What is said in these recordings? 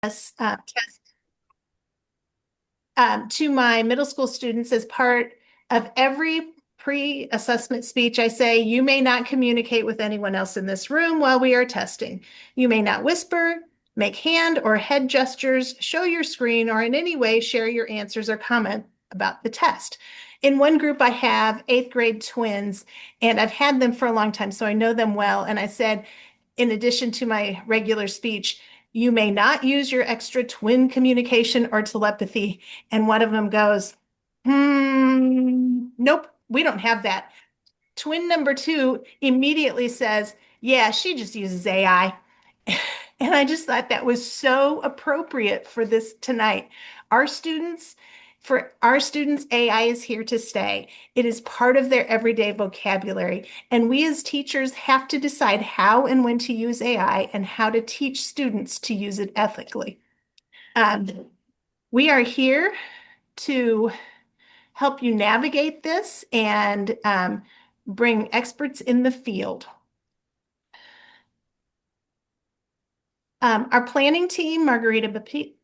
this test to my middle school students as part of every pre-assessment speech. I say, you may not communicate with anyone else in this room while we are testing. You may not whisper, make hand or head gestures, show your screen, or in any way share your answers or comment about the test. In one group, I have eighth grade twins, and I've had them for a long time, so I know them well. And I said, in addition to my regular speech, you may not use your extra twin communication or telepathy. And one of them goes, nope, we don't have that. Twin number two immediately says, yeah, she just uses AI. And I just thought that was so appropriate for this tonight. Our students, for our students, AI is here to stay. It is part of their everyday vocabulary. And we as teachers have to decide how and when to use AI and how to teach students to use it ethically. We are here to help you navigate this and bring experts in the field. Our planning team, Margarita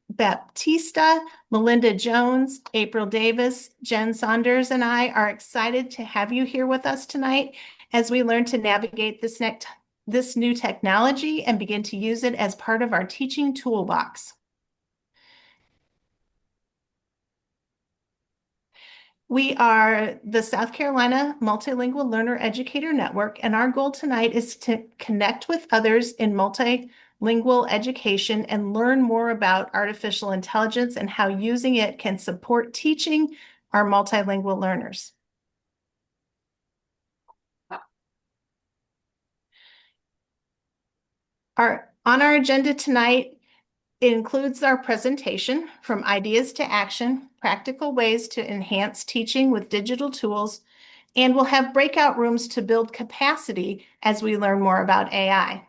Baptista, Melinda Jones, April Davis, Jen Saunders, and I are excited to have you here with us tonight as we learn to navigate this new technology and begin to use it as part of our teaching toolbox. We are the South Carolina Multilingual Learner Educator Network, and our goal tonight is to connect with others in multilingual education and learn more about artificial intelligence and how using it can support teaching our multilingual learners. On our agenda tonight, it includes our presentation, From Ideas to Action, Practical Ways to Enhance Teaching with Digital Tools, and we'll have breakout rooms to build capacity as we learn more about AI.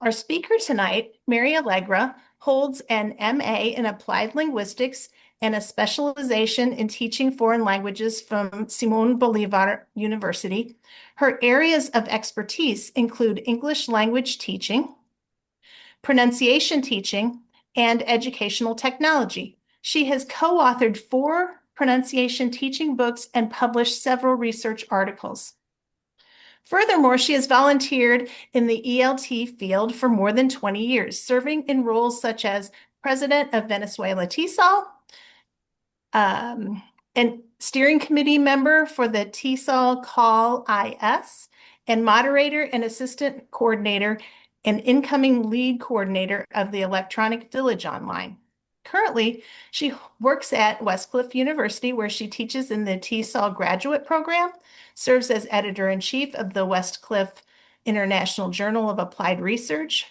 Our speaker tonight, Mary Allegra, holds an MA in Applied Linguistics and a specialization in teaching foreign languages from Simon Bolivar University. Her areas of expertise include English language teaching, pronunciation teaching, and educational technology. She has co-authored 4 pronunciation teaching books and published several research articles. Furthermore, she has volunteered in the ELT field for more than 20 years, serving in roles such as president of Venezuela TESOL, and steering committee member for the TESOL Call IS, and moderator and assistant coordinator and incoming lead coordinator of the Electronic Village Online. Currently, she works at Westcliff University, where she teaches in the TESOL graduate program, serves as editor-in-chief of the Westcliff International Journal of Applied Research,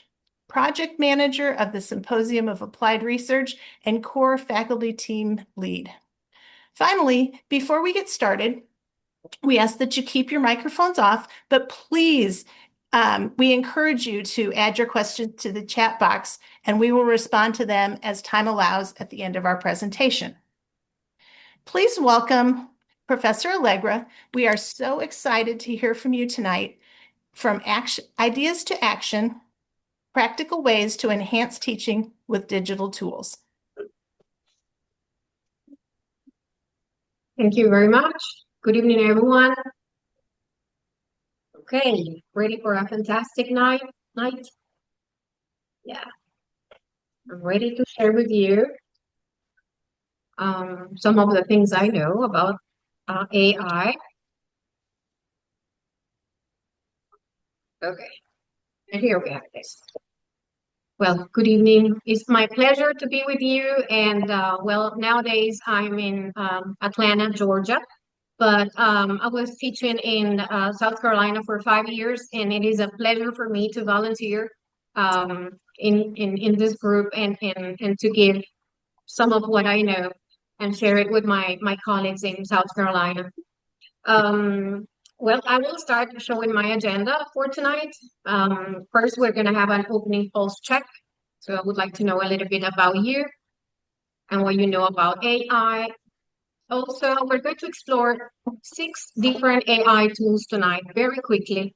project manager of the Symposium of Applied Research, and core faculty team lead. Finally, before we get started, we ask that you keep your microphones off, but please, we encourage you to add your questions to the chat box, and we will respond to them as time allows at the end of our presentation. Please welcome Professor Allegra. We are so excited to hear from you tonight. From ideas to action, practical ways to enhance teaching with digital tools. Thank you very much. Good evening, everyone. Okay, ready for a fantastic night? Yeah, I'm ready to share with you some of the things I know about AI. Okay, and here we have this. Well, good evening. It's my pleasure to be with you. And well, nowadays I'm in Atlanta, Georgia, but I was teaching in South Carolina for 5 years, and it is a pleasure for me to volunteer in this group and to give some of what I know and share it with my colleagues in South Carolina. Well, I will start showing my agenda for tonight. First, we're going to have an opening pulse check. So I would like to know a little bit about you and what you know about AI. Also, we're going to explore 6 different AI tools tonight very quickly.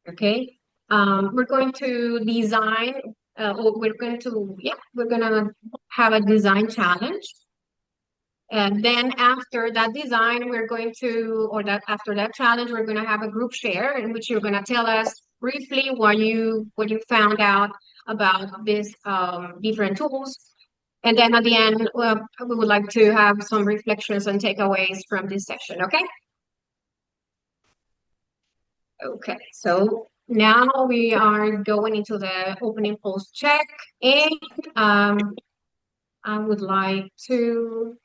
Okay. We're going to design we're going to have a design challenge. And then after that design, we're going to, or that after that challenge, we're going to have a group share in which you're going to tell us briefly what you found out about these different tools. And then at the end, we would like to have some reflections and takeaways from this session, okay? Okay, so now we are going into the opening post check, and I would like to,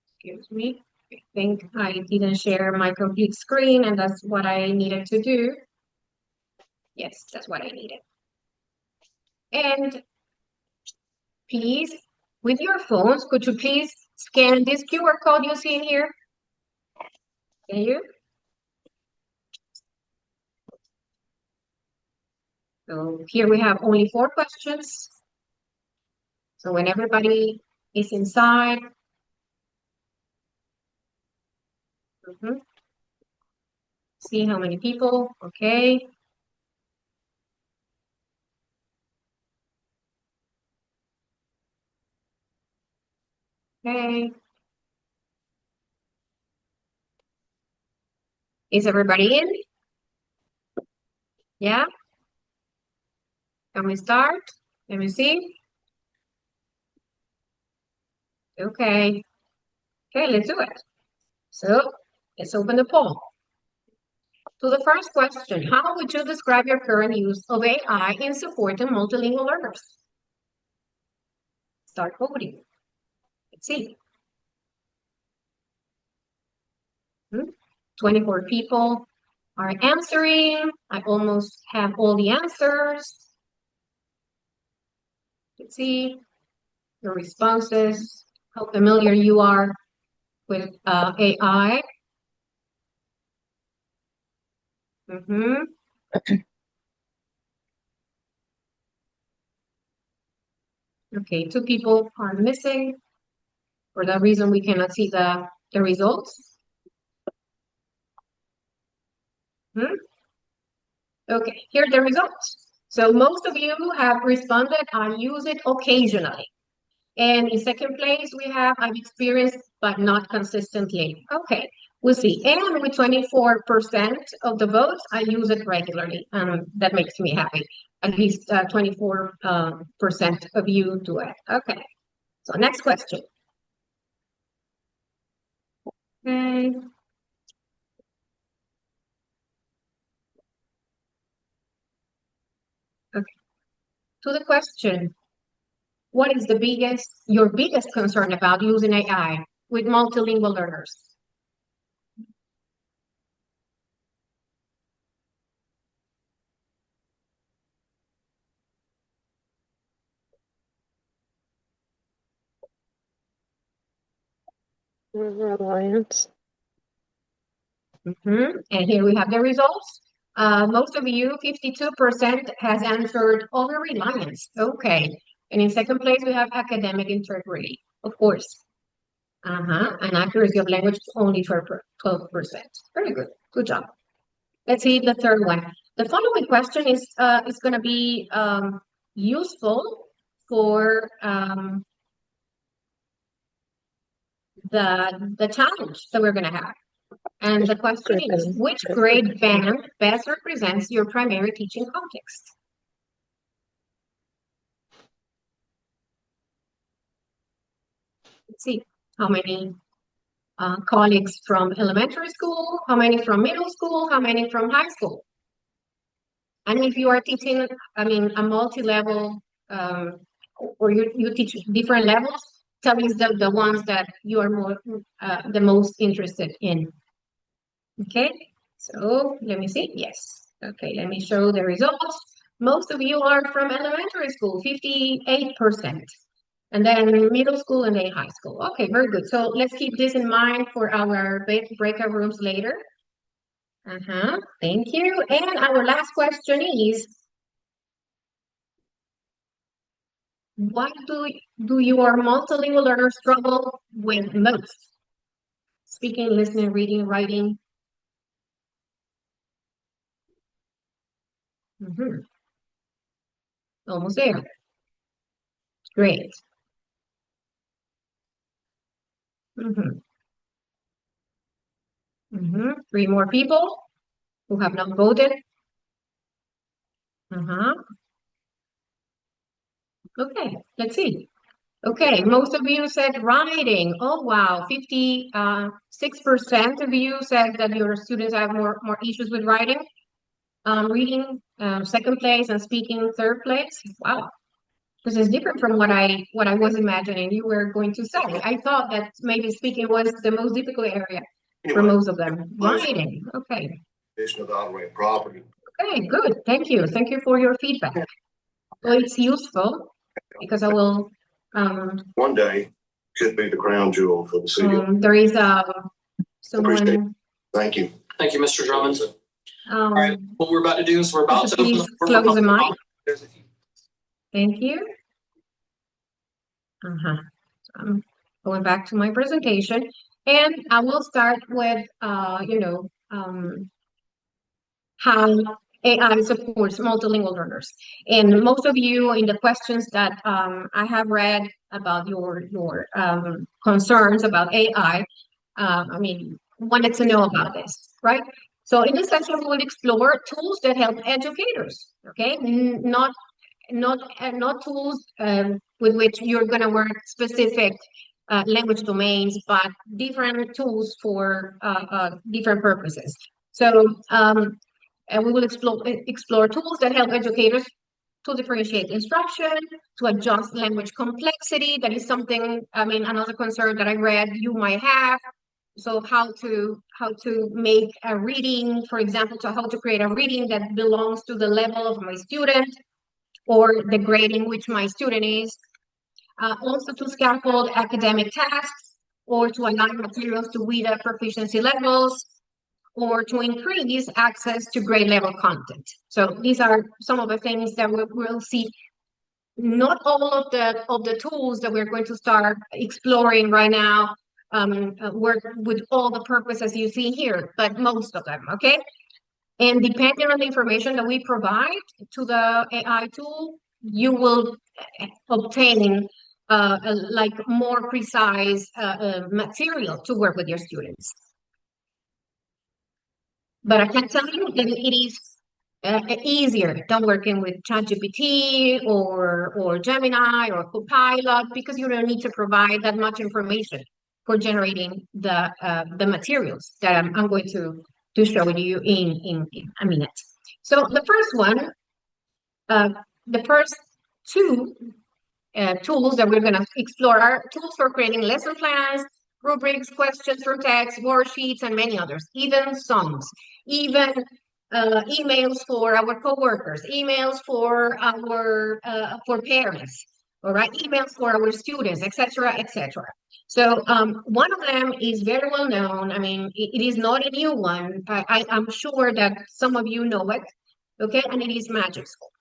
excuse me, I think I didn't share my complete screen, and that's what I needed to do. Yes, that's what I needed. And please, with your phones, could you please scan this QR code you see in here? Can you? So here we have only 4 questions. So when everybody is inside, see how many people, okay. Okay. Is everybody in? Yeah? Can we start? Let me see. Okay. Okay, let's do it. So let's open the poll. So the first question, how would you describe your current use of AI in supporting multilingual learners? Start voting. Let's see. 24 people are answering. I almost have all the answers. Let's see your responses, how familiar you are with AI. Okay, 2 people are missing. For that reason, we cannot see the results. Okay, here are the results. So most of you have responded, I use it occasionally. And in second place, we have, I've experienced, but not consistently. Okay, we'll see. And with 24% of the votes, I use it regularly. That makes me happy. At least 24% of you do it. Okay, so next question. Okay. Okay. To the question, what is your biggest concern about using AI with multilingual learners? Reliance. And here we have the results. Most of you, 52% has answered over-reliance. Okay. And in second place, we have academic integrity, of course. And accuracy of language, only 12%. Very good. Good job. Let's see the third one. The following question is going to be useful for the challenge that we're going to have. And the question is, which grade band best represents your primary teaching context? Let's see how many colleagues from elementary school, how many from middle school, how many from high school. And if you are teaching, a multi-level, or you teach different levels, tell me the ones that you are the most interested in. Okay, so let me see. Yes. Okay, let me show the results. Most of you are from elementary school, 58%. And then middle school and then high school. Okay, very good. So let's keep this in mind for our breakout rooms later. Thank you. And our last question is, what do your multilingual learners struggle with most? Speaking, listening, reading, writing. Almost there. Great. Mm-hmm. Mm-hmm. 3 more people who have not voted. Uh-huh. Okay, let's see. Okay, most of you said writing. Oh, wow. 56% of you said that your students have more issues with writing. Reading, second place, and speaking, third place. Wow. This is different from what I was imagining you were going to say. I thought that maybe speaking was the most difficult area for most of them. Writing. Okay. About property. Okay, good. Thank you. Thank you for your feedback. Well, it's useful because I will one day could be the crown jewel for the city. There is someone. Thank you. Thank you, Mr. Drummond. All right, what we're about to do is we're about to open the floor close the for mic. comment. Thank you. So I'm going back to my presentation, and I will start with how AI supports multilingual learners. And most of you in the questions that I have read about your concerns about AI, wanted to know about this, right? So in this session, we will explore tools that help educators, okay? Not tools with which you're going to work specific language domains, but different tools for different purposes. So and we will explore tools that help educators to differentiate instruction, to adjust language complexity. That is something, another concern that I read you might have. So how to make a reading, for example, to how to create a reading that belongs to the level of my student or the grade in which my student is. Also to scaffold academic tasks or to align materials to WIDA proficiency levels, or to increase access to grade level content. So these are some of the things that we'll see. Not all of the tools that we're going to start exploring right now work with all the purposes you see here, but most of them, okay? And depending on the information that we provide to the AI tool, you will obtain like more precise material to work with your students. But I can tell you that it is easier than working with ChatGPT or Gemini or Copilot, because you don't need to provide that much information for generating the materials that I'm going to show you in a minute. So the first one, the first two tools that we're going to explore are tools for creating lesson plans, rubrics, questions from text, worksheets, and many others, even songs, even emails for our coworkers, emails for our for parents, all right, emails for our students, etc., etc. So one of them is very well known. It is not a new one. I'm sure that some of you know it, okay, and it is Magic School.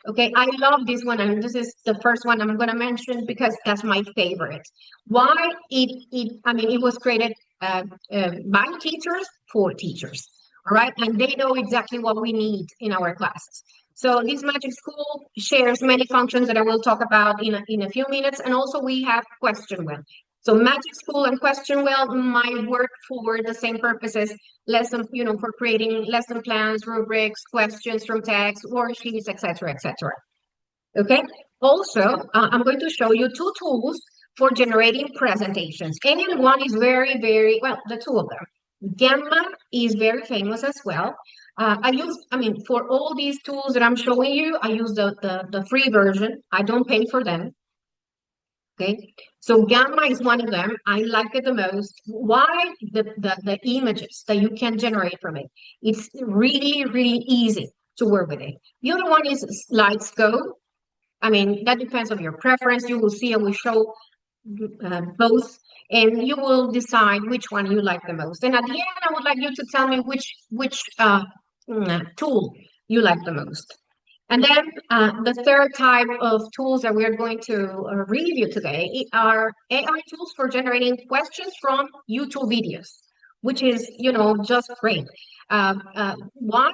Okay, I love this one, and this is the first one I'm going to mention because that's my favorite. Why? It was created by teachers for teachers, all right? And they know exactly what we need in our classes. So this Magic School shares many functions that I will talk about in a few minutes, and also we have Question Well. So Magic School and Question Well might work for the same purposes, for creating lesson plans, rubrics, questions from text, worksheets, etc., etc. Okay. Also, I'm going to show you 2 tools for generating presentations. And one is very, very, well, the 2 of them. Gamma is very famous as well. For all these tools that I'm showing you, I use the free version. I don't pay for them. Okay, so Gamma is one of them. I like it the most. Why? The images that you can generate from it. It's really, really easy to work with it. The other one is Slidesco. That depends on your preference. You will see, I will show both, and you will decide which one you like the most. And at the end, I would like you to tell me which tool you like the most. And then the third type of tools that we're going to review today are AI tools for generating questions from YouTube videos, which is, just great. Why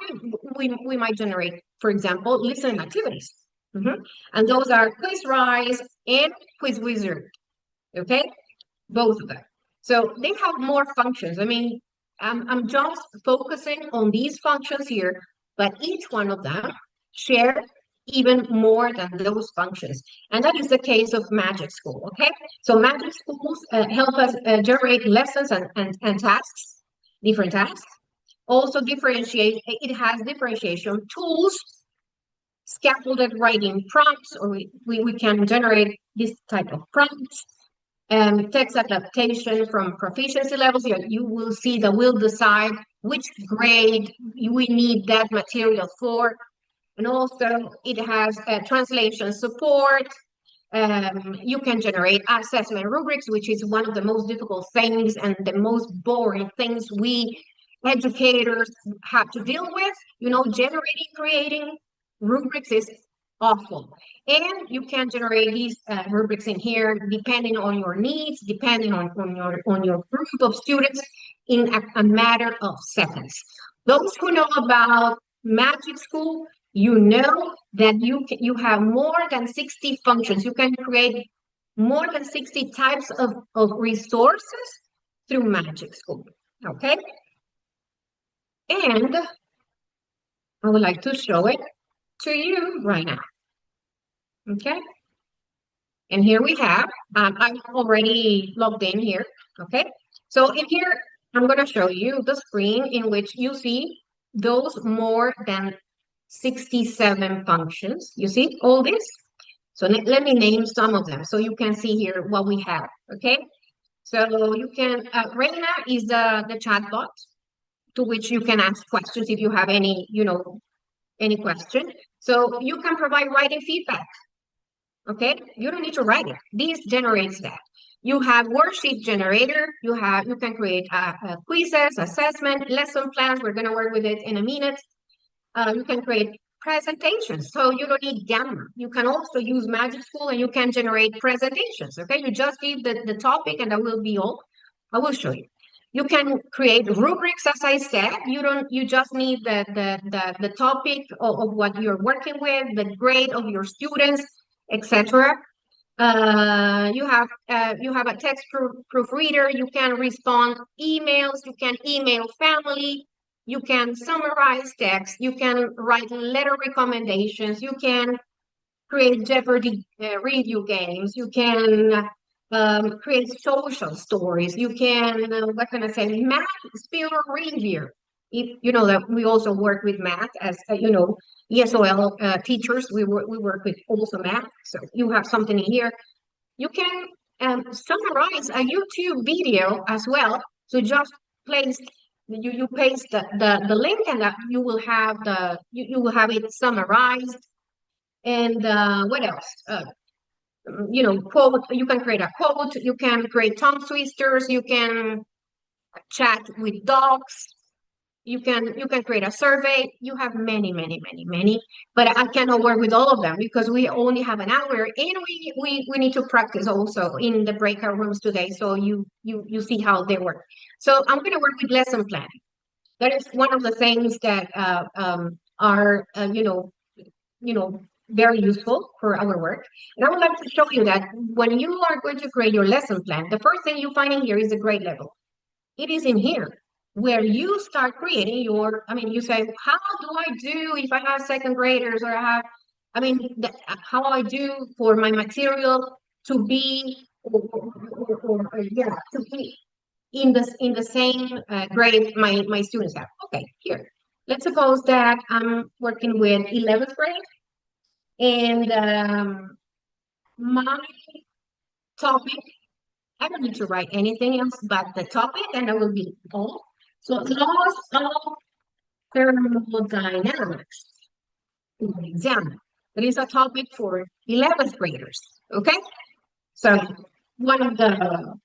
we might generate, for example, listening activities. And those are QuizRise, and Quiz Wizard, okay? Both of them. So they have more functions. I mean, I'm just focusing on these functions here, but each one of them share even more than those functions. And that is the case of Magic School, okay? So Magic Schools help us generate lessons and tasks, different tasks. Also differentiate, it has differentiation tools, scaffolded writing prompts, or we can generate this type of prompts. Text adaptation from proficiency levels. You will see that we'll decide which grade we need that material for. And also it has translation support. You can generate assessment rubrics, which is one of the most difficult things and the most boring things we educators have to deal with. You know, creating rubrics is awful. And you can generate these rubrics in here depending on your needs, depending on your group of students in a matter of seconds. Those who know about Magic School, you know that you have more than 60 functions. You can create more than 60 types of resources through Magic School, okay? And I would like to show it to you right now. Okay, and here we have, I'm already logged in here, okay? So in here, I'm gonna show you the screen in which you see those more than 67 functions. You see all this? So let me name some of them so you can see here what we have, okay? So you can, Reina is the chatbot to which you can ask questions if you have any, any question. So you can provide writing feedback. Okay, you don't need to write it. This generates that. You have worksheet generator. You can create quizzes, assessment, lesson plans. We're going to work with it in a minute. You can create presentations. So you don't need Gamma. You can also use Magic School and you can generate presentations. Okay, you just give the topic and that will be all. I will show you. You can create rubrics, as I said. You just need the topic of what you're working with, the grade of your students, etc. You have a text proofreader. You can respond emails. You can email family. You can summarize text. You can write letter recommendations. You can create Jeopardy review games. You can create social stories. You can what can I say? Math speaker review. If you know that we also work with math as ESOL teachers, we work with also math. So you have something in here. You can summarize a YouTube video as well. So just place you paste the link and that you will have you will have it summarized. And what else? Quote. You can create a quote. You can create tongue twisters. You can chat with dogs. You can create a survey. You have many, but I cannot work with all of them because we only have an hour and we need to practice also in the breakout rooms today. So you see how they work. So I'm going to work with lesson planning. That is one of the things that are very useful for our work. And I would like to show you that when you are going to create your lesson plan, the first thing you find in here is the grade level. It is in here where you start creating you say, how do I do if I have second graders or how I do for my material to be, to be in the same grade my students have. Okay, here. Let's suppose that I'm working with 11th grade and my topic, I don't need to write anything else but the topic and that will be all. So laws of thermodynamics exam. That is a topic for 11th graders. Okay. So one of the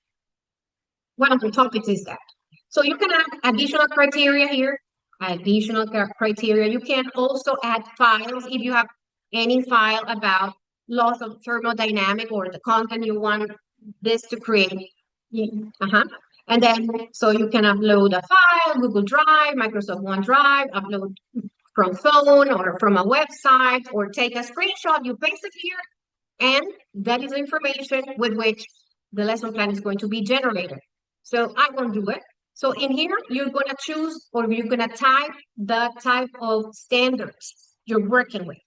topics is that. So you can add additional criteria here. Additional criteria. You can also add files if you have any file about laws of thermodynamics or the content you want this to create. And then, so you can upload a file, Google Drive, Microsoft OneDrive, upload from phone or from a website, or take a screenshot, you paste it here, And that is information with which the lesson plan is going to be generated. So I won't do it. So in here, you're going to choose, or you're going to type the type of standards you're working with.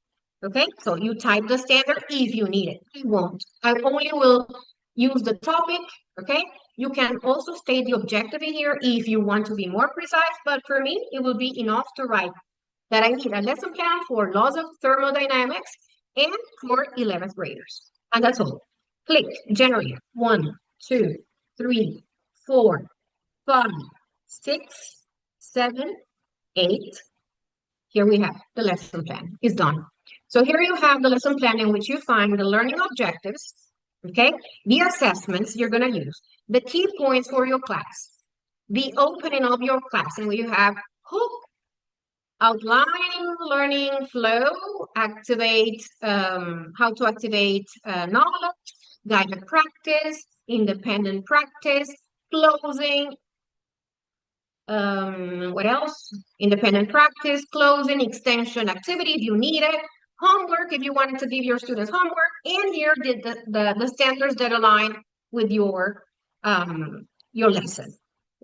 Okay, so you type the standard if you need it. I won't. I only will use the topic. Okay, you can also state the objective in here if you want to be more precise, but for me, it will be enough to write that I need a lesson plan for laws of thermodynamics and for 11th graders. And that's all. Click generate. 1, 2, 3, 4, 5, 6, 7, 8. Here we have the lesson plan. It's done. So here you have the lesson plan in which you find the learning objectives, okay, the assessments you're going to use, the key points for your class, the opening of your class, and you have hook, outline, learning flow, activate, how to activate knowledge, guided practice, independent practice, closing, what else? Independent practice, closing, extension activity if you need it, homework if you wanted to give your students homework, and here the standards that align with your lesson.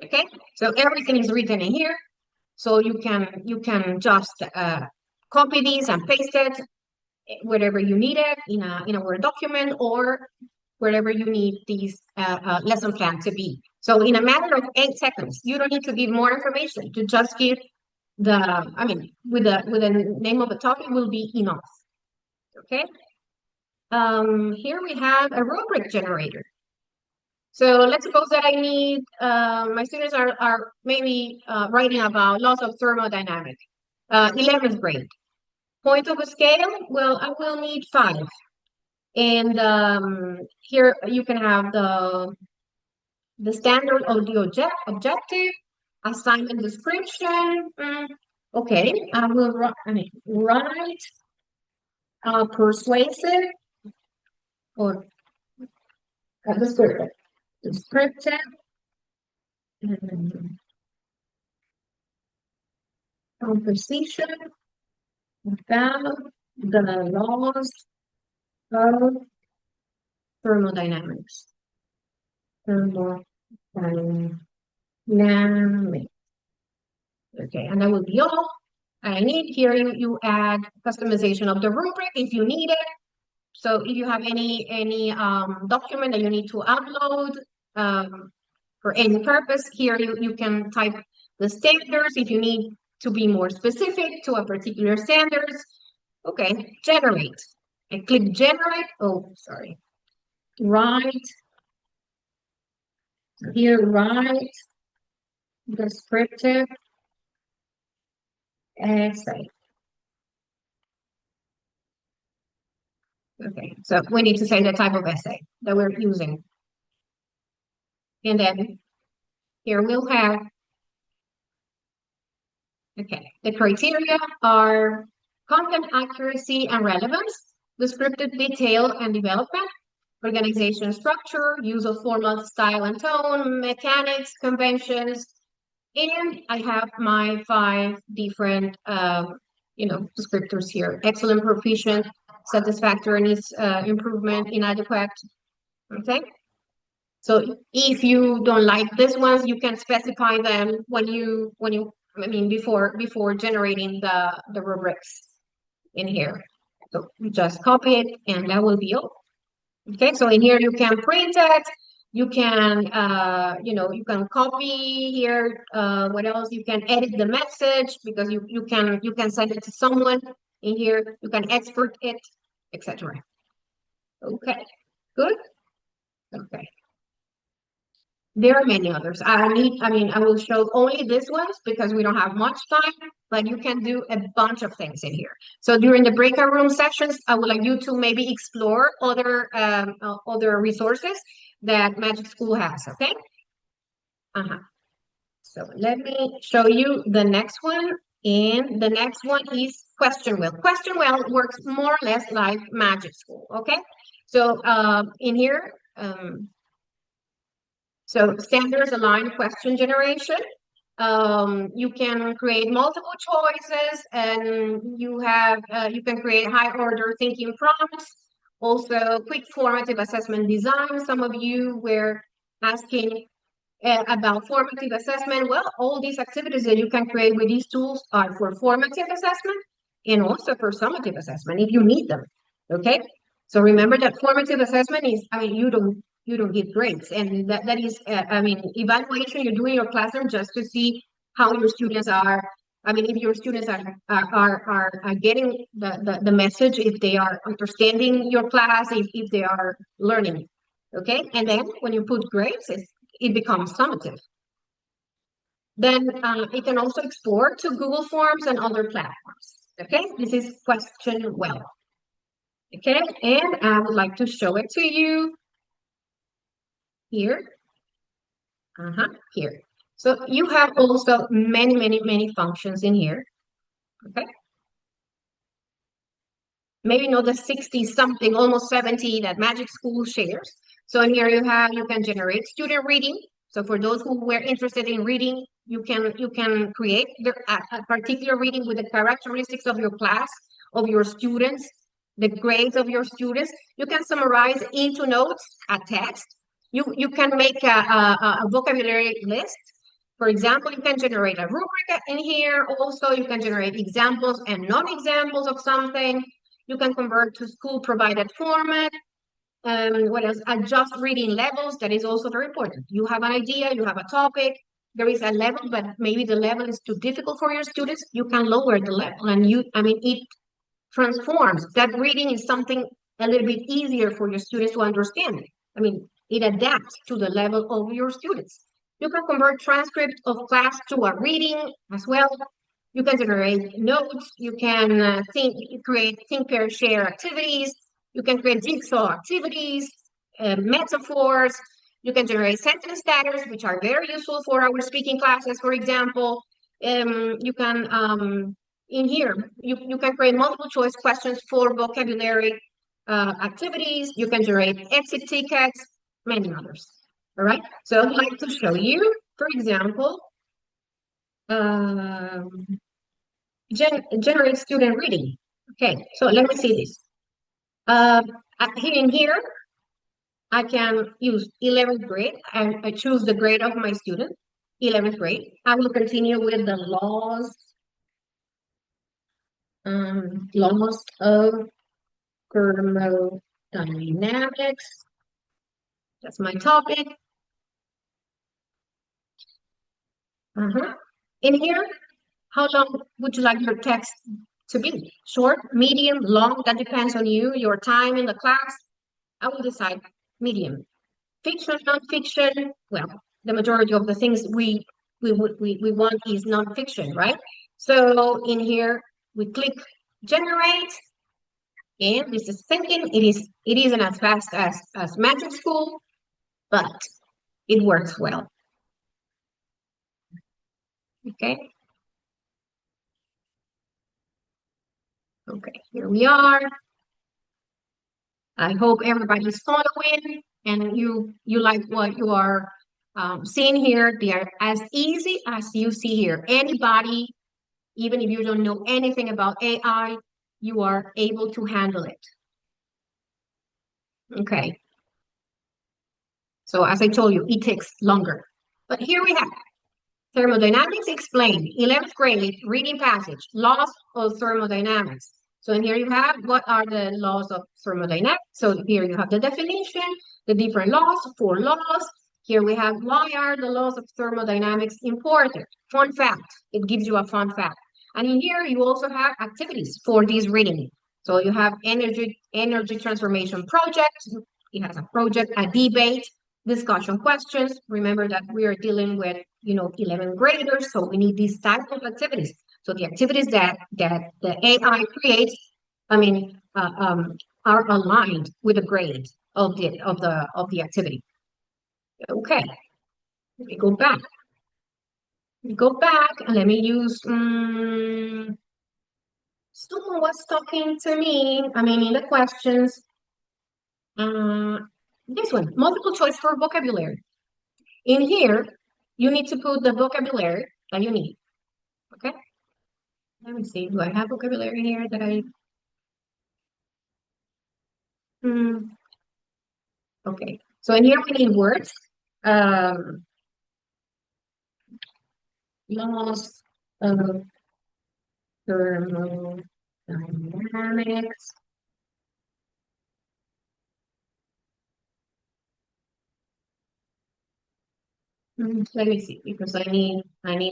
Okay, so everything is written in here, so you can just copy these and paste it wherever you need it in a Word document or wherever you need these lesson plan to be. So in a matter of 8 seconds, you don't need to give more information. To just give with the name of the topic will be enough. Okay. Here we have a rubric generator. So let's suppose that I need my students are maybe writing about laws of thermodynamics. 11th grade. Point of a scale. Well, I will need 5. And here you can have the standard of the objective, assignment description. Okay, I will write persuasive or descriptive conversation about the laws of thermodynamics. Okay, and that will be all I need. Here you add customization of the rubric if you need it. So if you have any document that you need to upload for any purpose, here you can type the standards if you need to be more specific to a particular standards. Okay, generate. I click generate. Oh, sorry. Write. Here, write descriptive essay. Okay, so we need to say the type of essay that we're using. And then here we'll have, okay, the criteria are content accuracy and relevance, descriptive detail and development, organization structure, use of formal style and tone, mechanics, conventions, and I have my 5 different, descriptors here. Excellent, proficient, satisfactory, needs improvement, inadequate. Okay. So if you don't like these ones, you can specify them before generating the rubrics in here. So you just copy it, and that will be all. Okay, so in here you can print it, you can you can copy here. What else? You can edit the message because you can send it to someone in here. You can export it, etc. Okay, good. Okay. There are many others. I will show only these ones because we don't have much time, but you can do a bunch of things in here. So during the breakout room sessions, I would like you to maybe explore other resources that Magic School has, okay? So let me show you the next one. And the next one is Question Well. Question Well works more or less like Magic School, okay? So in here, so standards align question generation. You can create multiple choices, and you can create high order thinking prompts Also, quick formative assessment design. Some of you were asking about formative assessment. Well, all these activities that you can create with these tools are for formative assessment and also for summative assessment if you need them. Okay, so remember that formative assessment is, I mean, you don't give grades, and that is, I mean, evaluation. You're doing your classroom just to see how your students are. I mean, if your students are getting the message, if they are understanding your class, if they are learning. Okay, and then when you put grades, it becomes summative. Then it can also export to Google Forms and other platforms. Okay, this is question well. Okay, and I would like to show it to you here. Here. So you have also many functions in here. Okay. Maybe not the 60 something, almost 70 that Magic School shares. So in here you can generate student reading. So for those who were interested in reading, you can create a particular reading with the characteristics of your class, of your students, the grades of your students. You can summarize into notes, a text. You can make a vocabulary list. For example, you can generate a rubric in here. Also, you can generate examples and non-examples of something. You can convert to school-provided format. What else? Adjust reading levels. That is also very important. You have an idea, you have a topic, there is a level, but maybe the level is too difficult for your students. You can lower the level, and it transforms. That reading is something a little bit easier for your students to understand. I mean, it adapts to the level of your students. You can convert transcript of class to a reading as well. You can generate notes. You can create think, pair, share activities. You can create jigsaw activities, metaphors. You can generate sentence starters, which are very useful for our speaking classes, for example. You can in here, you can create multiple choice questions for vocabulary activities. You can generate exit tickets, many others. All right. So I'd like to show you, for example, generate student reading. Okay, so let me see this. Here, I can use 11th grade. I choose the grade of my student, 11th grade. I will continue with the laws of thermodynamics. That's my topic. In here, how long would you like your text to be? Short, medium, long? That depends on you, your time in the class. I will decide medium. Fiction, non-fiction. Well, the majority of the things we want is non-fiction, right? So in here, we click generate, and this is thinking. It isn't as fast as Magic School, but it works well. Okay. Okay, here we are. I hope everybody's following and you like what you are seeing here. They are as easy as you see here. Anybody, even if you don't know anything about AI, you are able to handle it. Okay. So as I told you, it takes longer. But here we have thermodynamics explained, 11th grade reading passage, laws of thermodynamics. So in here you have what are the laws of thermodynamics. So here you have the definition, the different laws, 4 laws. Here we have why are the laws of thermodynamics important? Fun fact, it gives you a fun fact. And in here you also have activities for this reading. So you have energy transformation project. It has a project, a debate, discussion questions. Remember that we are dealing with 11th graders, so we need these type of activities. So the activities that the AI creates, are aligned with the grade of the activity. Okay, let me go back. And let me use someone was talking to me. In the questions. This one, multiple choice for vocabulary. In here, you need to put the vocabulary that you need. Okay. Let me see. Do I have vocabulary here that I? Okay, so in here we need words. Laws of thermodynamics. Let me see, because I need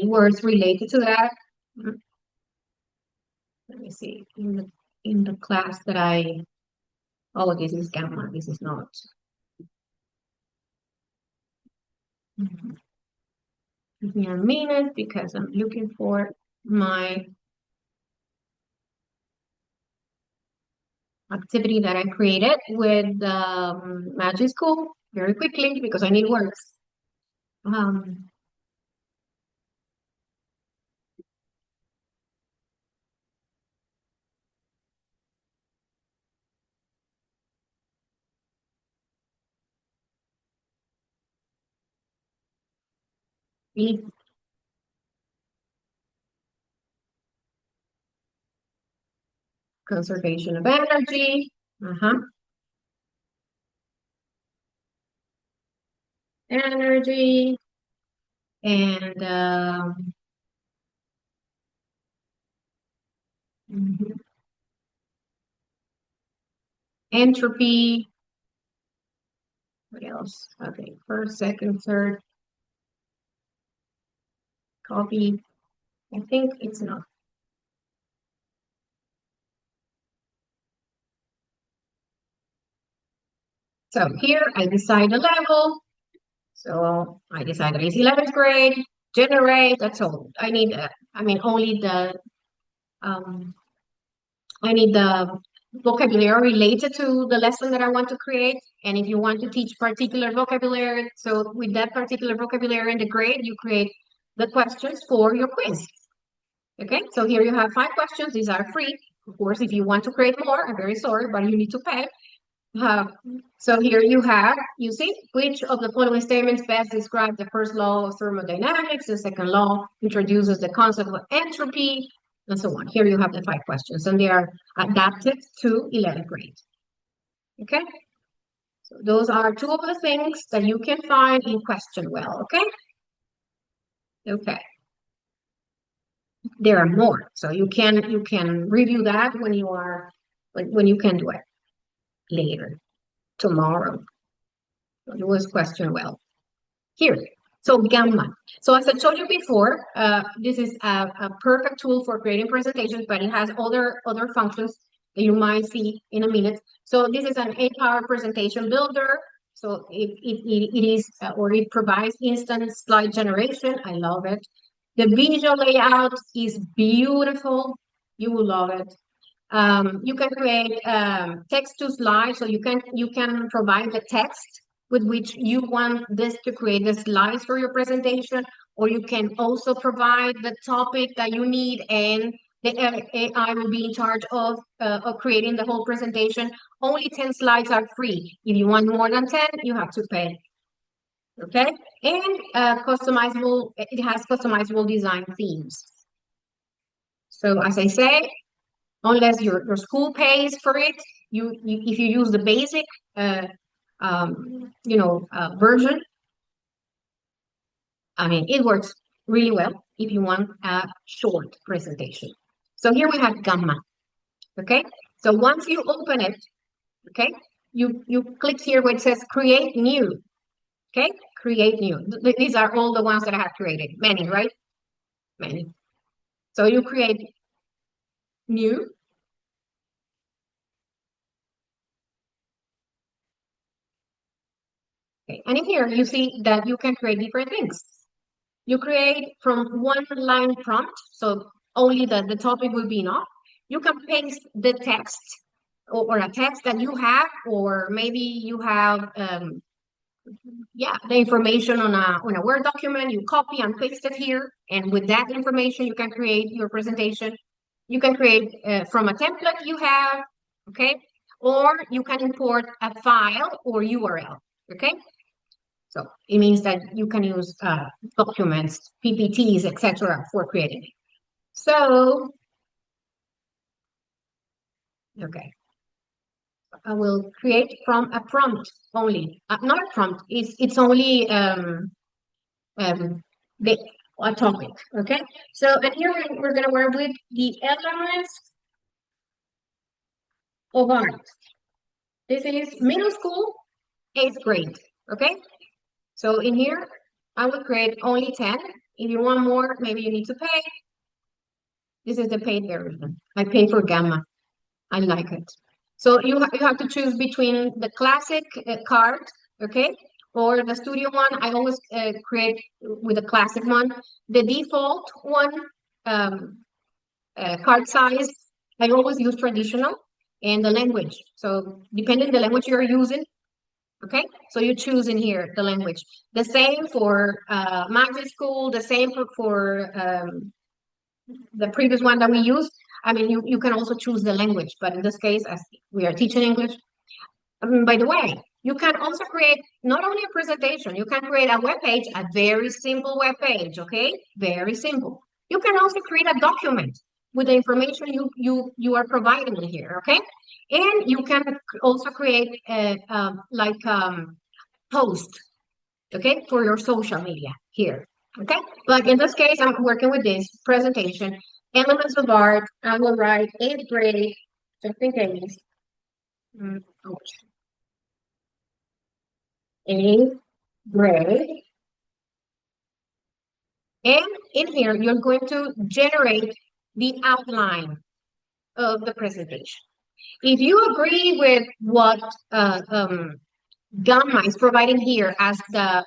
words related to that. Let me see in the class that oh, this is gamma. This is not. Give me a minute because I'm looking for my activity that I created with Magic School very quickly because I need words. Conservation of energy. Energy and entropy. What else? Okay, first, second, third. Copy. I think it's enough. So here I decide the level. So I decided it's 11th grade, generate, that's all. I need, only I need the vocabulary related to the lesson that I want to create. And if you want to teach particular vocabulary, so with that particular vocabulary in the grade, you create the questions for your quiz. Okay, so here you have 5 questions. These are free. Of course, if you want to create more, I'm very sorry, but you need to pay. So here you see, which of the following statements best describe the first law of thermodynamics? The second law introduces the concept of entropy, and so on. Here you have the 5 questions, and they are adapted to 11th grade. Okay? So those are 2 of the things that you can find in Question Well, okay? Okay. There are more, so you can review that when you can do it later, tomorrow. It was Question Well. Here, so gamma. So as I told you before, this is a perfect tool for creating presentations, but it has other functions that you might see in a minute. So this is an 8-hour presentation builder. So it provides instant slide generation. I love it. The visual layout is beautiful. You will love it. You can create text to slides, so you can provide the text with which you want this to create the slides for your presentation, or you can also provide the topic that you need, and the AI will be in charge of creating the whole presentation. Only 10 slides are free. If you want more than 10, you have to pay. Okay, and customizable. It has customizable design themes. So as I say, unless your school pays for it, if you use the basic version, it works really well if you want a short presentation. So here we have gamma. Okay, so once you open it, okay, you click here where it says create new. Okay, create new. These are all the ones that I have created. Many, right? Many. So you create new. Okay, and in here you see that you can create different things. You create from one line prompt, so only the topic will be enough. You can paste the text or a text that you have, or maybe you have the information on a Word document. You copy and paste it here, and with that information you can create your presentation. You can create from a template you have, okay, or you can import a file or URL, okay. So it means that you can use documents, PPTs, etc. for creating it. So, okay. I will create from a prompt only. Not a prompt, it's only the a topic, okay? So, and here we're gonna work with the elements of art. This is middle school, 8th grade, okay? So in here, I will create only 10. If you want more, maybe you need to pay. This is the paid version. I pay for Gamma. I like it. So you have to choose between the classic card, okay, or the studio one. I always create with the classic one. The default one, card size, I always use traditional, and the language. So depending the language you're using, okay, so you choose in here the language. The same for magic school, the same for the previous one that we used. I mean, you can also choose the language, but in this case, as we are teaching English, by the way, you can also create not only a presentation, you can create a web page, a very simple web page, okay? Very simple. You can also create a document with the information you are providing here, okay? And you can also create a post, okay, for your social media here, okay? But in this case, I'm working with this presentation, elements of art. I will write 8th grade, just in case. 8th grade. And in here, you're going to generate the outline of the presentation. If you agree with what Gamma is providing here as the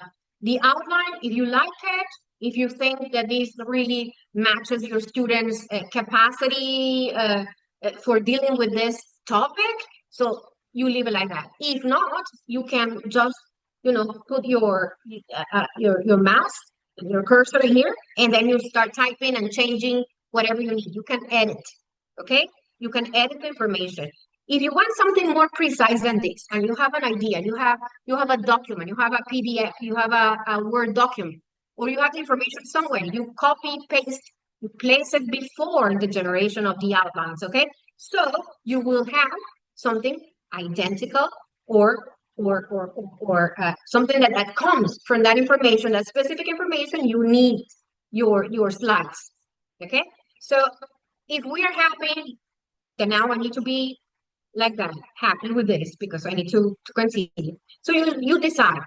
outline, if you like it, if you think that this really matches your students' capacity for dealing with this topic, so you leave it like that. If not, you can just, you know, put your mouse, your cursor here, and then you start typing and changing whatever you need. You can edit, okay? You can edit the information. If you want something more precise than this, and you have an idea, you have a document, you have a PDF, you have a Word document, or you have the information somewhere, you copy, paste, you place it before the generation of the outlines, okay? So you will have something identical or something that comes from that information, that specific information you need your slides, okay? So if we are happy, then now I need to be like that, happy with this, because I need to continue. So you decide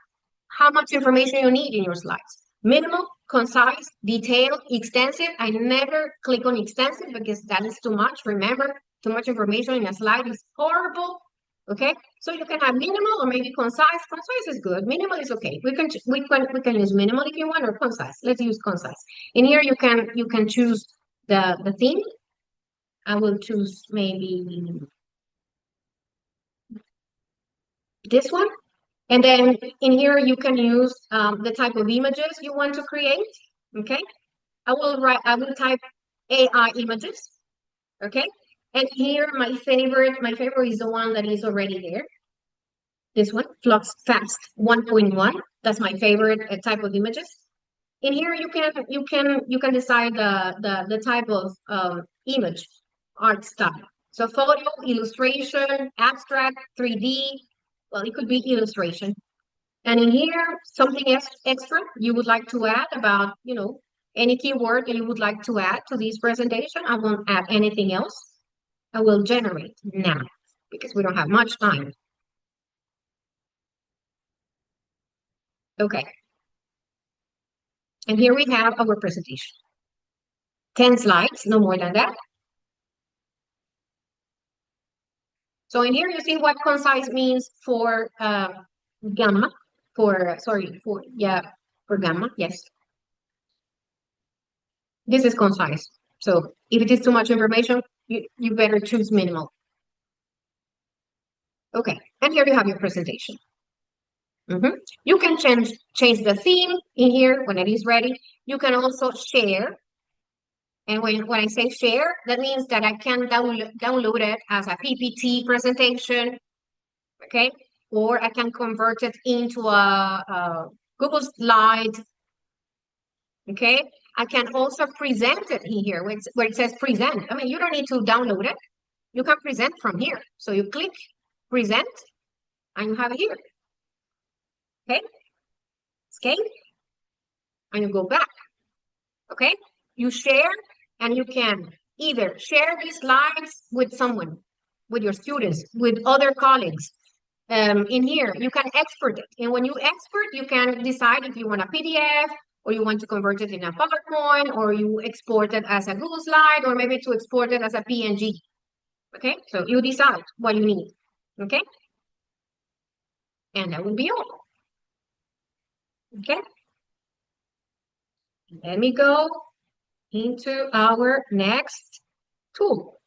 how much information you need in your slides. Minimal, concise, detailed, extensive. I never click on extensive because that is too much. Remember, too much information in a slide is horrible. Okay, so you can have minimal or maybe concise. Concise is good. Minimal is okay. We can use minimal if you want, or concise. Let's use concise. In here you can choose the theme. I will choose maybe this one. And then in here, you can use the type of images you want to create, okay? I will type AI images, okay? And here, my favorite is the one that is already there. This one, Flux Fast 1.1. That's my favorite type of images. In here, you can decide the type of image, art style. So photo, illustration, abstract, 3D. Well, it could be illustration. And in here, something extra you would like to add about, you know, any keyword that you would like to add to this presentation. I won't add anything else. I will generate now because we don't have much time. Okay. And here we have our presentation. 10 slides, no more than that. So in here, you see what concise means for Gamma, for Gamma, yes. This is concise. So if it is too much information, you better choose minimal. Okay, and here you have your presentation. You can change the theme in here when it is ready. You can also share. And when I say share, that means that I can download it as a PPT presentation, okay? Or I can convert it into a Google slide, okay? I can also present it in here where it says present. I mean, you don't need to download it. You can present from here. So you click present, and you have it here. Okay? Escape, and you go back. Okay? You share, and you can either share these slides with someone, with your students, with other colleagues. In here, you can export it. And when you export, you can decide if you want a PDF, or you want to convert it in a PowerPoint, or you export it as a Google slide, or maybe to export it as a PNG. Okay? So you decide what you need. Okay? And that will be all. Okay? Let me go into our next tool.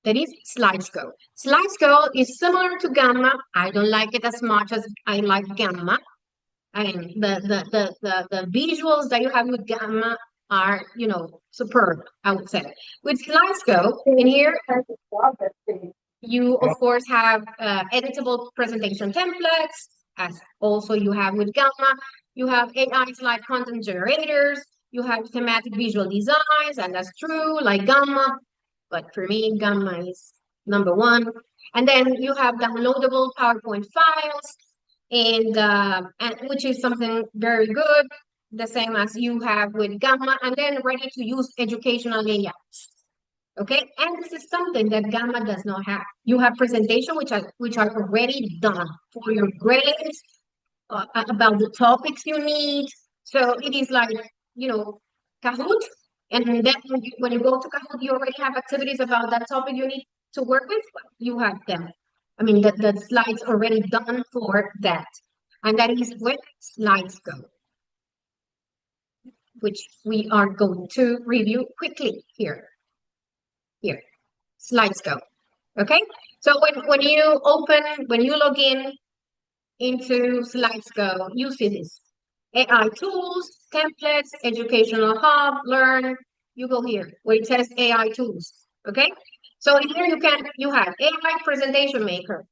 That is SlidesGo. SlidesGo is similar to Gamma. I don't like it as much as I like Gamma. I mean, the visuals that you have with Gamma are, you know, superb, I would say. With SlidesGo, in here, you, of course, have editable presentation templates, as also you have with Gamma. You have AI slide content generators. You have thematic visual designs, and that's true, like Gamma. But for me, Gamma is number one. And then you have downloadable PowerPoint files, and which is something very good, the same as you have with Gamma, and then ready to use educational layouts. Okay, and this is something that Gamma does not have. You have presentation which are already done for your grades, about the topics you need. So it is like, you know, Kahoot. And then when you go to Kahoot, you already have activities about that topic you need to work with. You have them. I mean, the slides already done for that. And that is with SlidesGo, which we are going to review quickly here. Here, SlidesGo. Okay, so when you log in into SlidesGo, you see this. AI tools, templates, educational hub, learn. You go here where it says AI tools. Okay, so in here you have AI presentation maker,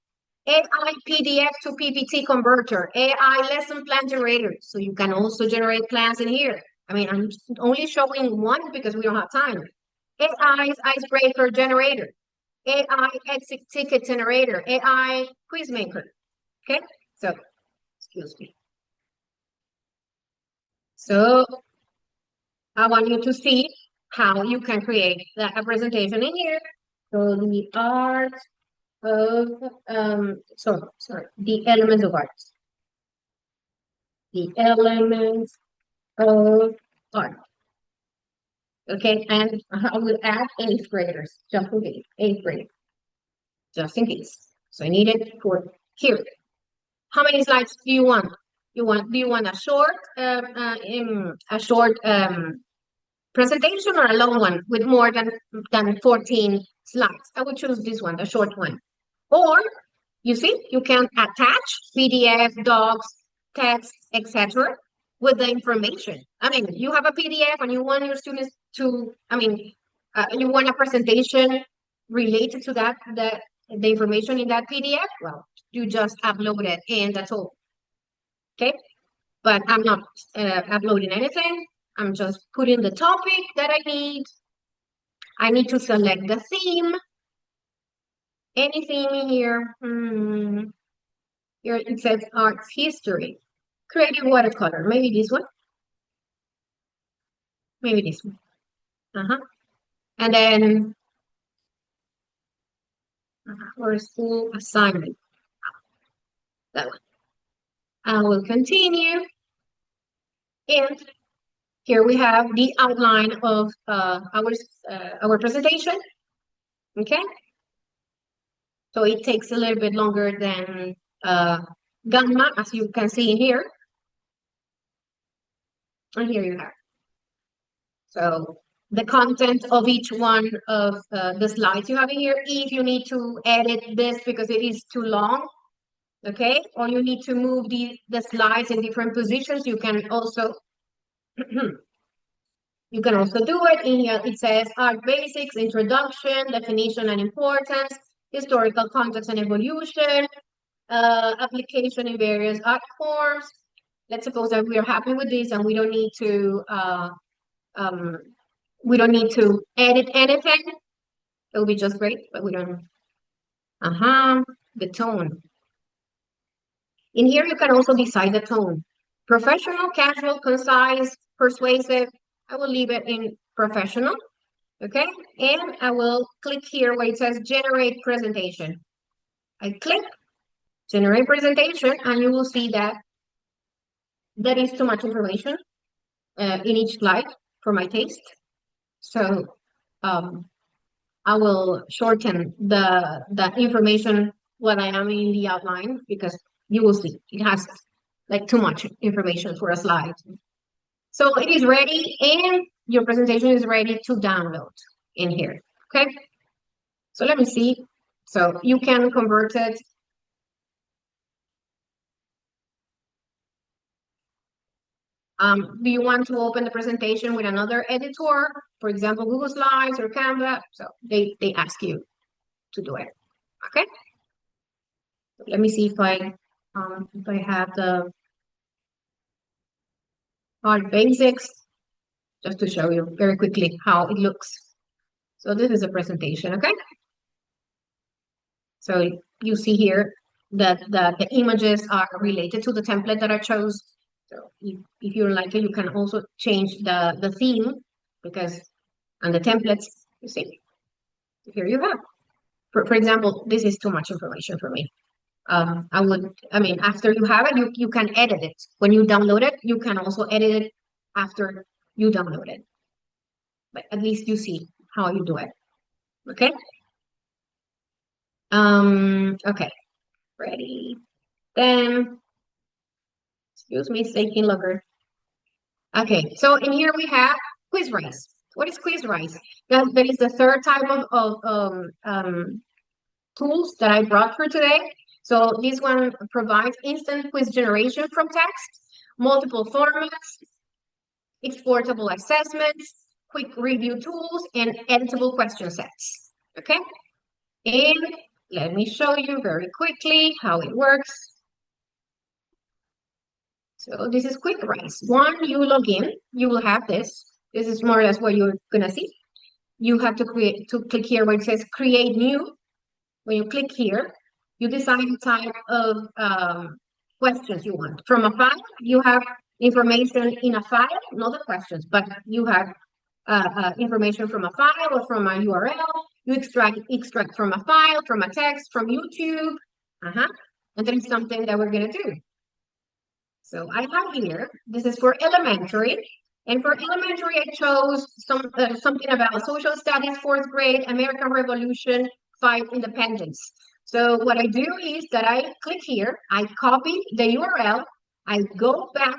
AI PDF to PPT converter, AI lesson plan generator. So you can also generate plans in here. I mean, I'm only showing one because we don't have time. AI icebreaker generator, AI exit ticket generator, AI quiz maker. Okay, so excuse me. So I want you to see how you can create a presentation in here. So the art of the elements of art. The elements of art. Okay, and I will add 8th graders, just in case, 8th grade, just in case. So I need it for here. How many slides do you want? Do you want a short presentation, or a long one with more than 14 slides? I would choose this one, the short one. Or you see, you can attach PDF, docs, text, etc. with the information. I mean, you have a PDF and you want your students to, you want a presentation related to that, the information in that PDF. Well, you just upload it and that's all. Okay, but I'm not uploading anything. I'm just putting the topic that I need. I need to select the theme. Any theme in here? Here it says arts history. Creative watercolor. Maybe this one. Maybe this one. And then for school assignment. That one. I will continue. And here we have the outline of our presentation. Okay. So it takes a little bit longer than Gamma, as you can see here. And here you have. So the content of each one of the slides you have in here, if you need to edit this because it is too long, okay, or you need to move the slides in different positions, you can also you can also do it. In here it says art basics, introduction, definition and importance, historical context and evolution, application in various art forms. Let's suppose that we are happy with this and we don't need to edit anything. It will be just great, but we don't. the tone. In here, you can also decide the tone. Professional, casual, concise, persuasive. I will leave it in professional, okay? And I will click here where it says generate presentation. I click generate presentation, and you will see that that is too much information in each slide for my taste. So I will shorten the information what I am in the outline, because you will see it has like too much information for a slide. So it is ready, and your presentation is ready to download in here. Okay. So let me see. So you can convert it. Do you want to open the presentation with another editor, for example, Google Slides or Canva? So they ask you to do it. Okay. Let me see if I have the hard basics, just to show you very quickly how it looks. So this is a presentation, okay? So you see here that the images are related to the template that I chose. So if you like it, you can also change the theme, because on the templates, you see, here you have. For example, this is too much information for me. After you have it, you can edit it. When you download it, you can also edit it after you download it. But at least you see how you do it. Okay? Okay. Ready. Then, excuse me, it's taking longer. Okay, so in here we have quiz rice. What is quiz rice? That is the third type of tools that I brought for today. So this one provides instant quiz generation from text, multiple formats, exportable assessments, quick review tools, and editable question sets. Okay, and let me show you very quickly how it works. So this is quick rice. When you log in, you will have this. This is more or less what you're gonna see. You have to click here where it says create new. When you click here, you decide the type of questions you want. From a file, you have information in a file, not the questions, but you have information from a file or from a URL. You extract from a file, from a text, from YouTube. And then something that we're gonna do. So I have here, this is for elementary. And for elementary, I chose something about social studies, 4th grade, American Revolution, 5 independence. So what I do is that I click here, I copy the URL, I go back,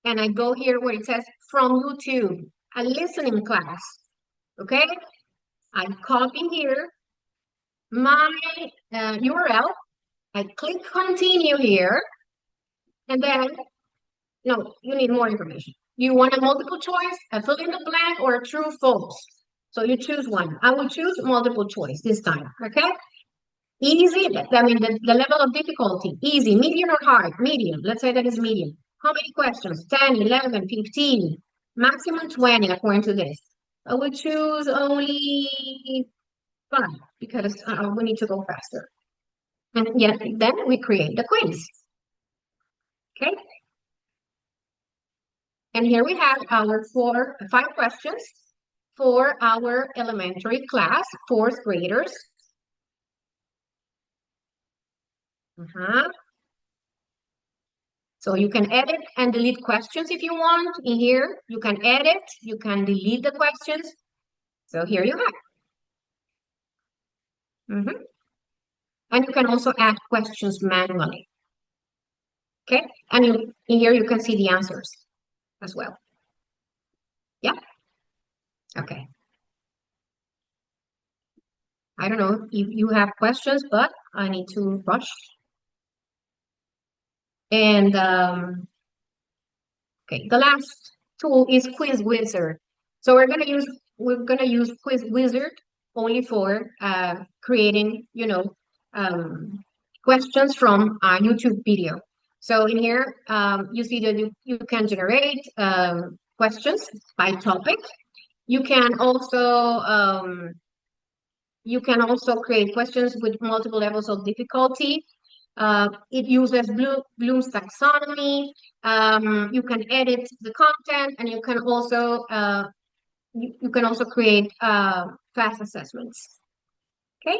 and I go here where it says from YouTube, a listening class. Okay? I copy here my URL, I click continue here, and then, no, you need more information. You want a multiple choice, a fill in the blank, or a true false. So you choose one. I will choose multiple choice this time, okay? Easy, I mean, the level of difficulty, easy, medium or hard, medium. Let's say that is medium. How many questions? 10, 11, 15, maximum 20 according to this. I will choose only 5 because we need to go faster. And yeah, then we create the quiz. Okay. And here we have our 5 questions for our elementary class, 4th graders. So you can edit and delete questions if you want. In here, you can edit, you can delete the questions. So here you have. And you can also add questions manually. Okay, and in here you can see the answers as well. Yeah. Okay. I don't know if you have questions, but I need to rush. And okay, the last tool is Quiz Wizard. So we're gonna use Quiz Wizard only for creating, questions from a YouTube video. So in here, you see that you can generate questions by topic. You can also You can also create questions with multiple levels of difficulty. It uses Bloom's taxonomy. You can edit the content, and you can also create fast assessments. Okay.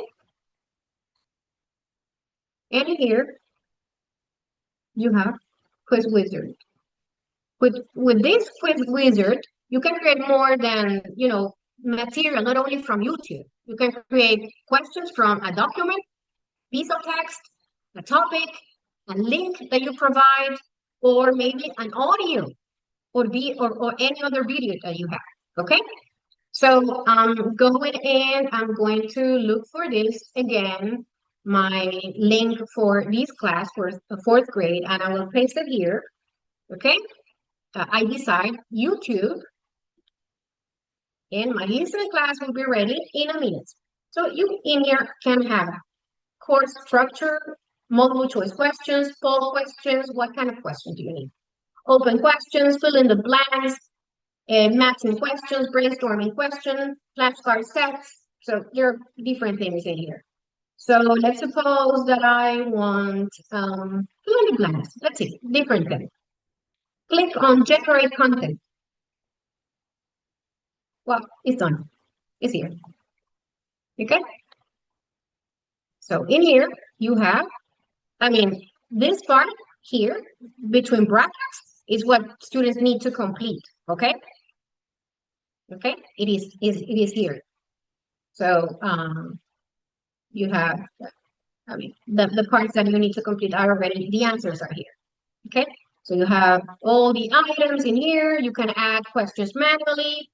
And here you have Quiz Wizard. With this Quiz Wizard, you can create more than, material, not only from YouTube. You can create questions from a document, piece of text, a topic, a link that you provide, or maybe an audio or any other video that you have. Okay. So I'm going in, I'm going to look for this again, my link for this class for the 4th grade, and I will paste it here. Okay. I decide YouTube, and my listening class will be ready in a minute. So you in here can have course structure, multiple choice questions, poll questions. What kind of questions do you need? Open questions, fill in the blanks, matching questions, brainstorming questions, flashcard sets. So there are different things in here. So let's suppose that I want fill in the blanks. Let's see, different things. Click on generate content. Well, it's done. It's here. Okay. So in here you have, this part here between brackets is what students need to complete. Okay. Okay. It is here. So you have, the parts that you need to complete are already, the answers are here. Okay. So you have all the items in here. You can add questions manually.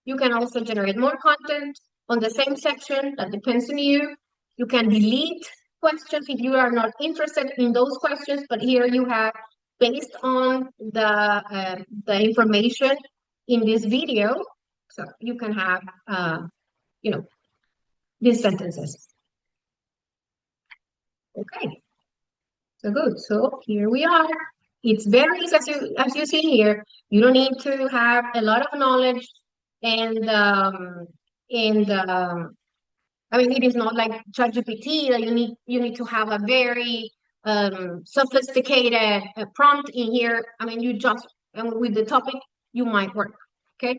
You can also generate more content on the same section. That depends on you. You can delete questions if you are not interested in those questions, but here you have, based on the information in this video, so you can have, these sentences. Okay, so good. So here we are. It's very easy, as you see here. You don't need to have a lot of knowledge, and it is not like ChatGPT that you need to have a very sophisticated prompt in here. You just, with the topic, you might work. Okay,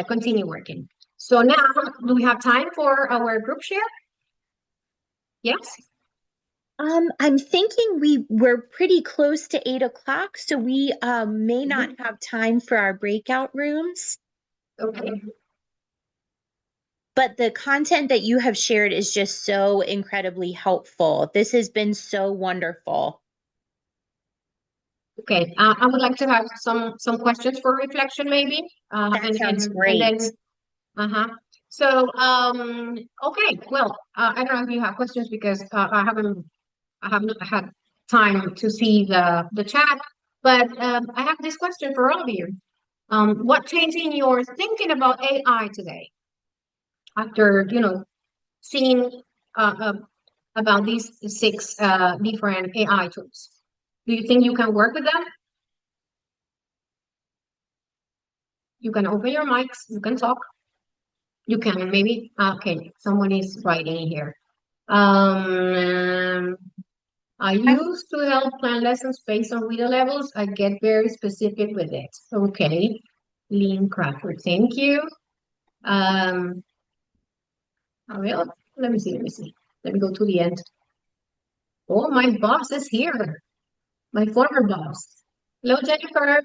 continue working. So now, do we have time for our group share? Yes. I'm thinking we're pretty close to 8 o'clock, so we may not have time for our breakout rooms. Okay. But the content that you have shared is just so incredibly helpful. This has been so wonderful. Okay, I would like to have some questions for reflection, maybe. That sounds great. And then, So, okay, well, I don't know if you have questions, because I haven't had time to see the chat, but I have this question for all of you. What changed in your thinking about AI today, after seeing about these 6 different AI tools? Do you think you can work with them? You can open your mics, you can talk. You can maybe, okay, someone is writing here. I used to help plan lessons based on reader levels. I get very specific with it. Okay, Lean Crawford, thank you. Well, let me see. Let me go to the end. Oh, my boss is here. My former boss. Hello, Jennifer.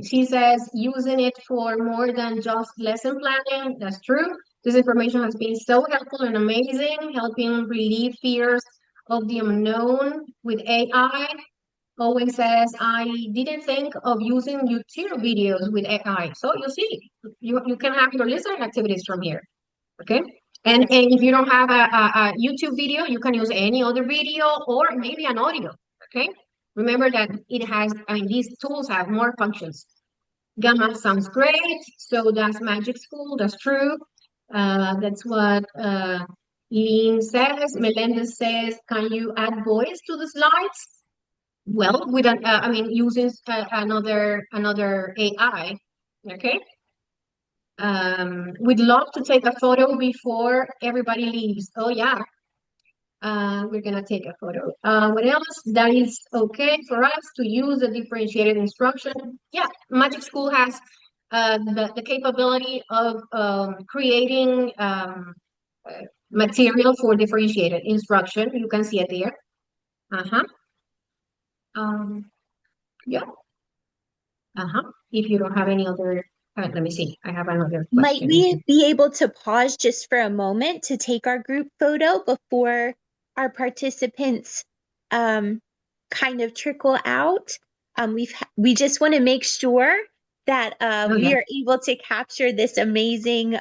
She says using it for more than just lesson planning. That's true. This information has been so helpful and amazing, helping relieve fears of the unknown with AI. Owen says, I didn't think of using YouTube videos with AI. So you see, you can have your listening activities from here. Okay. And if you don't have a YouTube video, you can use any other video or maybe an audio. Okay. Remember that it has, these tools have more functions. Gamma sounds great. So does Magic School. That's true. That's what Lean says. Melendez says, can you add voice to the slides? Well, with using another AI. Okay. We'd love to take a photo before everybody leaves. Oh yeah, we're gonna take a photo. What else? That is okay for us to use the differentiated instruction. Yeah, Magic School has the capability of creating material for differentiated instruction. You can see it there. Uh-huh. Um, yeah. Uh-huh. If you don't have any other, let me see. I have another Might question. we be able to pause just for a moment to take our group photo before our participants kind of trickle out? We just want to make sure that Oh we yeah. are able to capture this amazing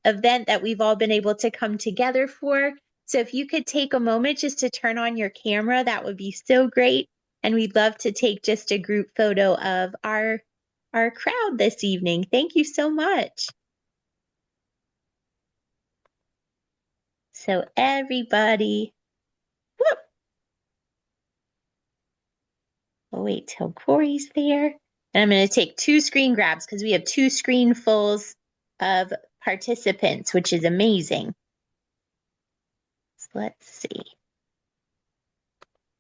event that we've all been able to come together for. So if you could take a moment just to turn on your camera, that would be so great. And we'd love to take just a group photo of our crowd this evening. Thank you so much. So everybody, whoop. We'll wait till Corey's there. And I'm going to take 2 screen grabs because we have 2 screenfuls of participants, which is amazing. So let's see.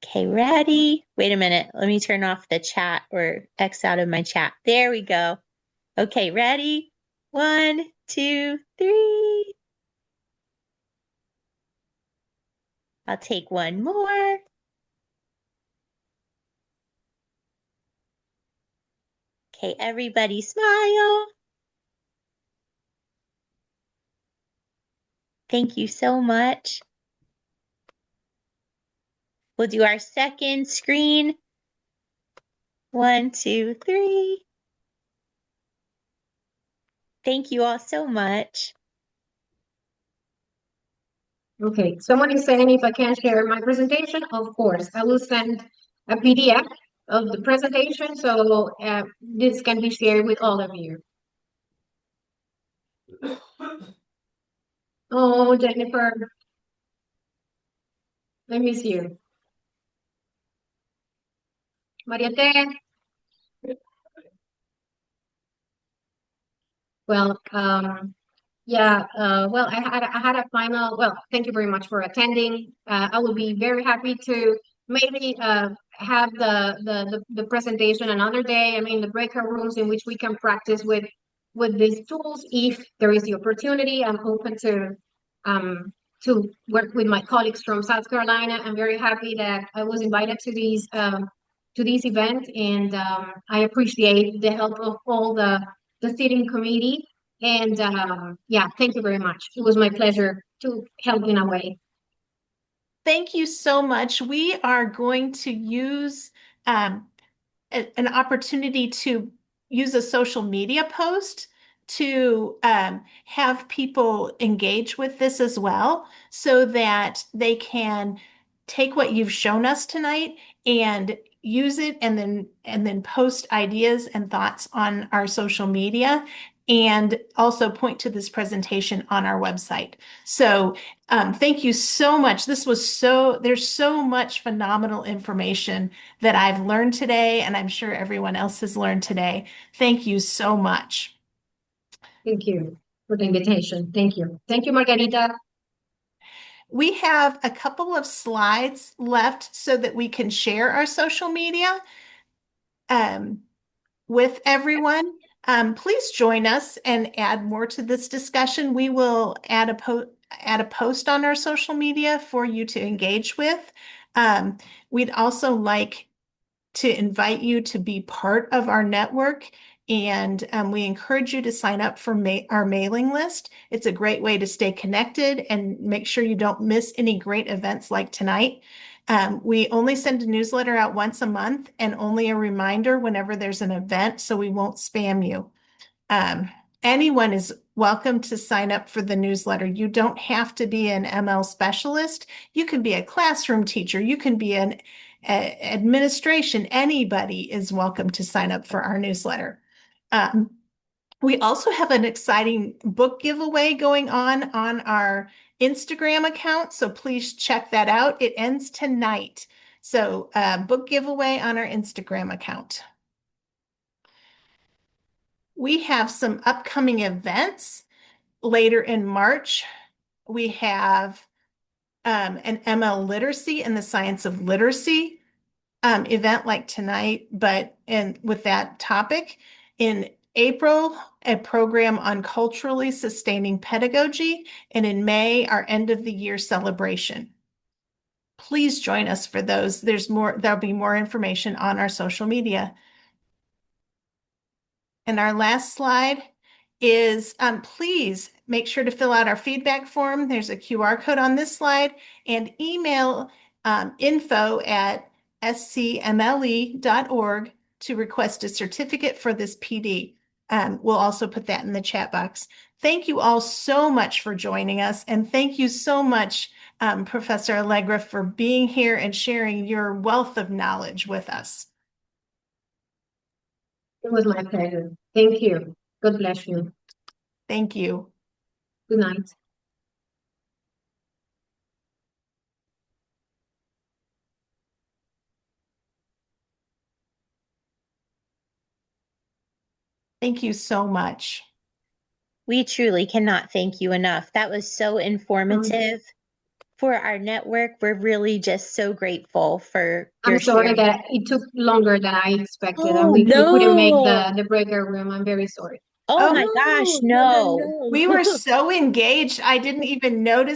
Okay, ready? Wait a minute. Let me turn off the chat or X out of my chat. There we go. Okay, ready? 1, 2, 3. I'll take one more. Okay, everybody smile. Thank you so much. We'll do our second screen. 1, 2, 3. Thank you all so much. Okay, someone is saying if I can share my presentation, of course, I will send a PDF of the presentation, so this can be shared with all of you. Oh, Jennifer, I miss you. Mariette, well, yeah, well, I had a final, well, thank you very much for attending. I will be very happy to maybe have the presentation another day. I mean, the breakout rooms in which we can practice with these tools. If there is the opportunity, I'm open to work with my colleagues from South Carolina. I'm very happy that I was invited to this event, and I appreciate the help of all the sitting committee. And yeah, thank you very much. It was my pleasure to help in a way. Thank you so much. We are going to use an opportunity to use a social media post to have people engage with this as well so that they can take what you've shown us tonight and use it and then post ideas and thoughts on our social media and also point to this presentation on our website. So thank you so much. There's so much phenomenal information that I've learned today, and I'm sure everyone else has learned today. Thank you so much. Thank you for the invitation. Thank you. Thank you, Margarita. We have a couple of slides left so that we can share our social media with everyone. Please join us and add more to this discussion. We will add a post on our social media for you to engage with. We'd also like to invite you to be part of our network. And we encourage you to sign up for our mailing list. It's a great way to stay connected and make sure you don't miss any great events like tonight. We only send a newsletter out once a month and only a reminder whenever there's an event, so we won't spam you. Anyone is welcome to sign up for the newsletter. You don't have to be an ML specialist. You can be a classroom teacher. You can be an administration. Anybody is welcome to sign up for our newsletter. We also have an exciting book giveaway going on our Instagram account, so please check that out. It ends tonight. So book giveaway on our Instagram account. We have some upcoming events later in March. We have an ML literacy and the science of literacy event like tonight, but with that topic. In April, a program on culturally sustaining pedagogy, and in May, our end of the year celebration. Please join us for those. There'll be more information on our social media. And our last slide is please make sure to fill out our feedback form. There's a QR code on this slide, and email info@scmle.org to request a certificate for this PD. We'll also put that in the chat box. Thank you all so much for joining us, and thank you so much, Professor Allegra, for being here and sharing your wealth of knowledge with us. It was my pleasure. Thank you. God bless you. Thank you. Good night. Thank you so much. We truly cannot thank you enough. That was so informative for our network. We're really just so grateful for your I'm sorry sharing. that it took longer than I expected, and Oh, we couldn't make no. the breaker room. I'm very sorry. Oh my gosh, no. We were so engaged. I didn't even notice